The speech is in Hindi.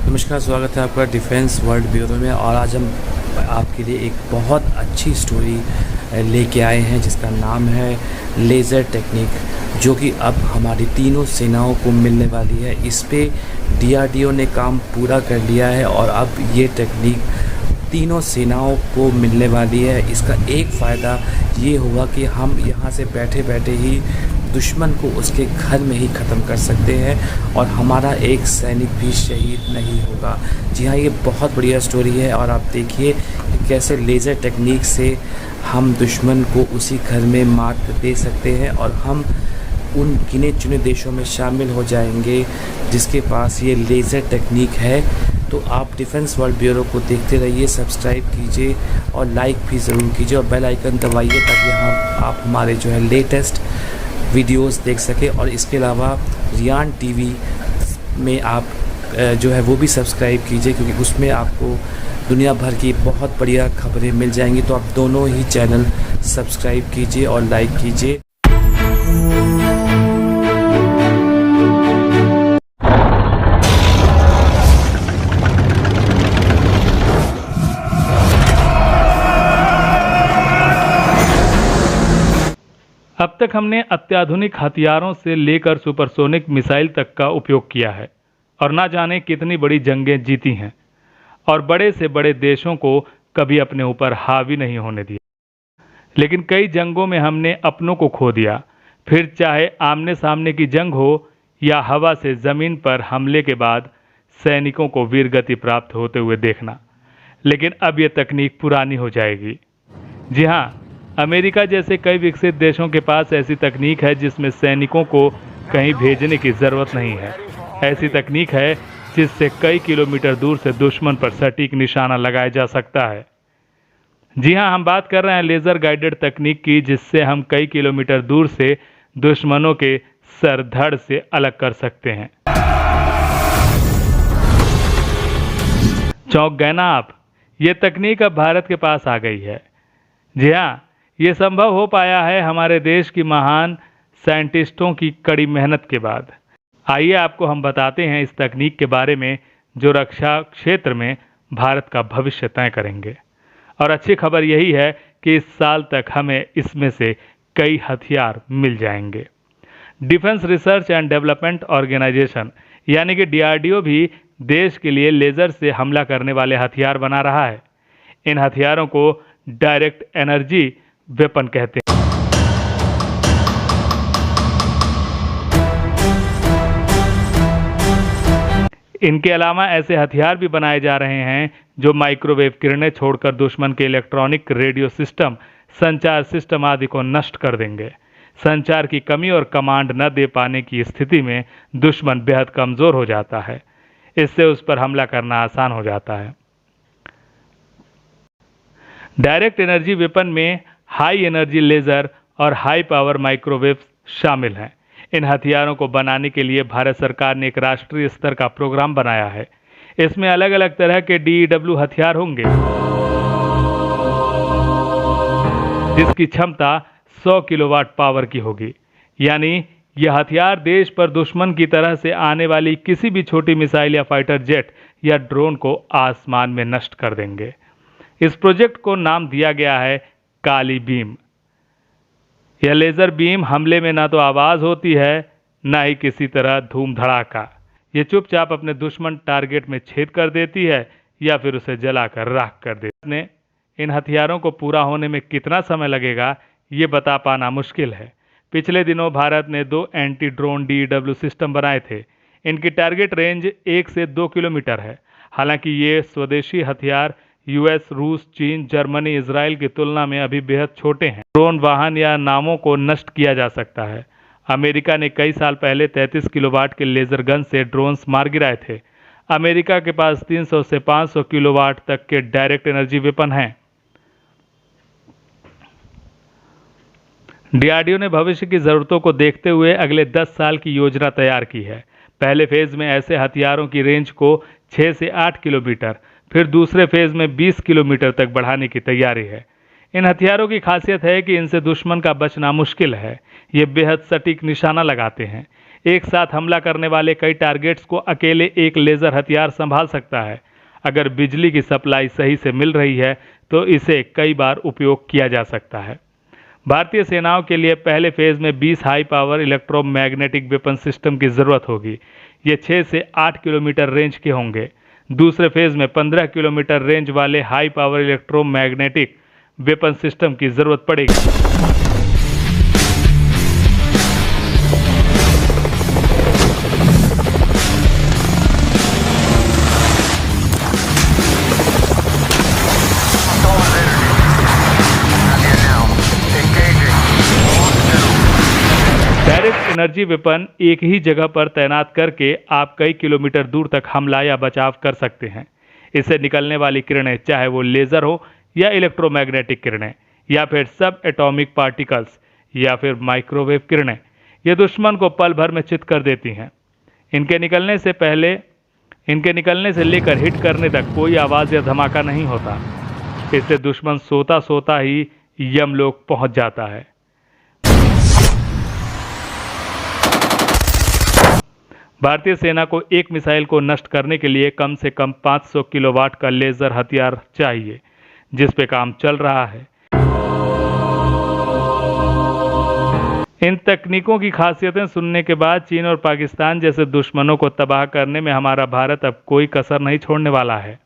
नमस्कार, स्वागत है आपका डिफेंस वर्ल्ड ब्यूरो में। और आज हम आपके लिए एक बहुत अच्छी स्टोरी लेके आए हैं जिसका नाम है लेज़र टेक्निक, जो कि अब हमारी तीनों सेनाओं को मिलने वाली है। इस पे डीआरडीओ ने काम पूरा कर लिया है और अब ये टेक्निक तीनों सेनाओं को मिलने वाली है। इसका एक फ़ायदा ये होगा कि हम यहाँ से बैठे बैठे ही दुश्मन को उसके घर में ही ख़त्म कर सकते हैं और हमारा एक सैनिक भी शहीद नहीं होगा। जी हाँ, ये बहुत बढ़िया स्टोरी है और आप देखिए कि कैसे लेज़र टेक्निक से हम दुश्मन को उसी घर में मात दे सकते हैं और हम उन गिने चुने देशों में शामिल हो जाएंगे जिसके पास ये लेज़र टेक्निक है। तो आप डिफेंस वर्ल्ड ब्यूरो को देखते रहिए, सब्सक्राइब कीजिए और लाइक भी ज़रूर कीजिए और बेल आइकन दबाइए ताकि आप हमारे जो है लेटेस्ट वीडियोस देख सकें। और इसके अलावा रियान टीवी में आप जो है वो भी सब्सक्राइब कीजिए, क्योंकि उसमें आपको दुनिया भर की बहुत बढ़िया खबरें मिल जाएंगी। तो आप दोनों ही चैनल सब्सक्राइब कीजिए और लाइक कीजिए। अब तक हमने अत्याधुनिक हथियारों से लेकर सुपरसोनिक मिसाइल तक का उपयोग किया है और ना जाने कितनी बड़ी जंगें जीती हैं और बड़े से बड़े देशों को कभी अपने ऊपर हावी नहीं होने दिया। लेकिन कई जंगों में हमने अपनों को खो दिया, फिर चाहे आमने सामने की जंग हो या हवा से ज़मीन पर हमले के बाद सैनिकों को वीरगति प्राप्त होते हुए देखना। लेकिन अब यह तकनीक पुरानी हो जाएगी। जी हाँ, अमेरिका जैसे कई विकसित देशों के पास ऐसी तकनीक है जिसमें सैनिकों को कहीं भेजने की ज़रूरत नहीं है। ऐसी तकनीक है जिससे कई किलोमीटर दूर से दुश्मन पर सटीक निशाना लगाया जा सकता है। जी हाँ, हम बात कर रहे हैं लेज़र गाइडेड तकनीक की, जिससे हम कई किलोमीटर दूर से दुश्मनों के सर धड़ से अलग कर सकते हैं। चौंक गए ना आप? ये तकनीक अब भारत के पास आ गई है। जी हाँ, ये संभव हो पाया है हमारे देश की महान साइंटिस्टों की कड़ी मेहनत के बाद। आइए आपको हम बताते हैं इस तकनीक के बारे में जो रक्षा क्षेत्र में भारत का भविष्य तय करेंगे। और अच्छी खबर यही है कि इस साल तक हमें इसमें से कई हथियार मिल जाएंगे। Defence research and development organisation यानी कि डीआरडीओ भी देश के लिए लेज़र से हमला करने वाले हथियार बना रहा है। इन हथियारों को डायरेक्ट एनर्जी वेपन कहते हैं। इनके अलावा ऐसे हथियार भी बनाए जा रहे हैं जो माइक्रोवेव किरणें छोड़कर दुश्मन के इलेक्ट्रॉनिक, रेडियो सिस्टम, संचार सिस्टम आदि को नष्ट कर देंगे। संचार की कमी और कमांड न दे पाने की स्थिति में दुश्मन बेहद कमज़ोर हो जाता है। इससे उस पर हमला करना आसान हो जाता है। डायरेक्ट एनर्जी वेपन में हाई एनर्जी लेज़र और हाई पावर माइक्रोवेव शामिल हैं। इन हथियारों को बनाने के लिए भारत सरकार ने एक राष्ट्रीय स्तर का प्रोग्राम बनाया है। इसमें अलग अलग तरह के डीईडब्ल्यू हथियार होंगे जिसकी क्षमता 100 किलोवाट पावर की होगी। यानी यह हथियार देश पर दुश्मन की तरह से आने वाली किसी भी छोटी मिसाइल या फाइटर जेट या ड्रोन को आसमान में नष्ट कर देंगे। इस प्रोजेक्ट को नाम दिया गया है काली बीम। यह लेज़र बीम हमले में ना तो आवाज़ होती है, ना ही किसी तरह धूम धड़ाका। ये चुपचाप अपने दुश्मन टारगेट में छेद कर देती है या फिर उसे जलाकर राख कर देती है। इन हथियारों को पूरा होने में कितना समय लगेगा ये बता पाना मुश्किल है। पिछले दिनों भारत ने 2 एंटी ड्रोन डीईडब्ल्यू सिस्टम बनाए थे। इनकी टारगेट रेंज 1 से 2 किलोमीटर है। हालांकि ये स्वदेशी हथियार यूएस, रूस, चीन, जर्मनी, इजराइल की तुलना में अभी बेहद छोटे हैं। ड्रोन वाहन या नावों को नष्ट किया जा सकता है। अमेरिका ने कई साल पहले 33 किलोवाट के लेज़र गन से ड्रोन्स मार गिराए थे। अमेरिका के पास 300 से 500 किलोवाट तक के डायरेक्ट एनर्जी वेपन हैं। डीआरडीओ ने भविष्य की ज़रूरतों को देखते हुए अगले 10 साल की योजना तैयार की है। पहले फेज़ में ऐसे हथियारों की रेंज को 6 से 8 किलोमीटर, फिर दूसरे फेज़ में 20 किलोमीटर तक बढ़ाने की तैयारी है। इन हथियारों की खासियत है कि इनसे दुश्मन का बचना मुश्किल है। ये बेहद सटीक निशाना लगाते हैं। एक साथ हमला करने वाले कई टारगेट्स को अकेले एक लेज़र हथियार संभाल सकता है। अगर बिजली की सप्लाई सही से मिल रही है तो इसे कई बार उपयोग किया जा सकता है। भारतीय सेनाओं के लिए पहले फेज में 20 high power electromagnetic weapon system की ज़रूरत होगी। ये 6 से 8 किलोमीटर रेंज के होंगे। दूसरे फेज में 15 किलोमीटर रेंज वाले high power electromagnetic weapon system की ज़रूरत पड़ेगी। डायरेक्ट एनर्जी वेपन एक ही जगह पर तैनात करके आप कई किलोमीटर दूर तक हमला या बचाव कर सकते हैं। इससे निकलने वाली किरणें, चाहे वो लेज़र हो या इलेक्ट्रोमैग्नेटिक किरणें या फिर सब एटॉमिक पार्टिकल्स या फिर माइक्रोवेव किरणें, ये दुश्मन को पल भर में चित कर देती हैं। इनके निकलने से लेकर हिट करने तक कोई आवाज़ या धमाका नहीं होता। इससे दुश्मन सोता सोता ही यमलोक पहुंच जाता है। भारतीय सेना को एक मिसाइल को नष्ट करने के लिए कम से कम 500 किलोवाट का लेज़र हथियार चाहिए, जिस पे काम चल रहा है। इन तकनीकों की खासियतें सुनने के बाद चीन और पाकिस्तान जैसे दुश्मनों को तबाह करने में हमारा भारत अब कोई कसर नहीं छोड़ने वाला है।